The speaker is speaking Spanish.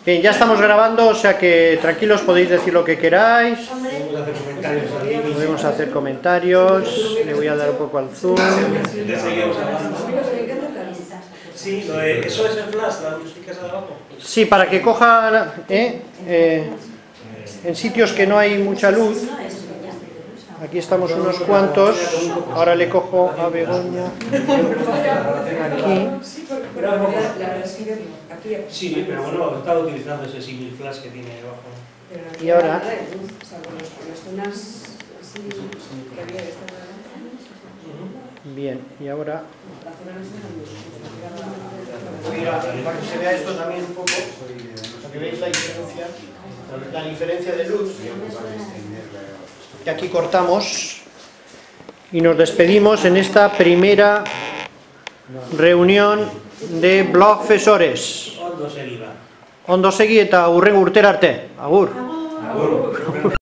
Bien, ya estamos grabando, o sea que tranquilos, podéis decir lo que queráis. Podemos hacer comentarios. Le voy a dar un poco al zoom. Sí, eso es el flash, la lucecita de abajo. Sí, para que coja en sitios que no hay mucha luz. Aquí estamos unos cuantos. Ahora le cojo a Begoña. Aquí. Sí, pero bueno, he estado utilizando ese símil flash que tiene debajo. Y ahora. Bien, y ahora. Mira, para que se vea esto también un poco, para que veáis la diferencia de luz. Que aquí cortamos y nos despedimos en esta primera reunión de blogfesores. Ondo segiba. Ondo segi eta hurrengo urtera arte. Agur.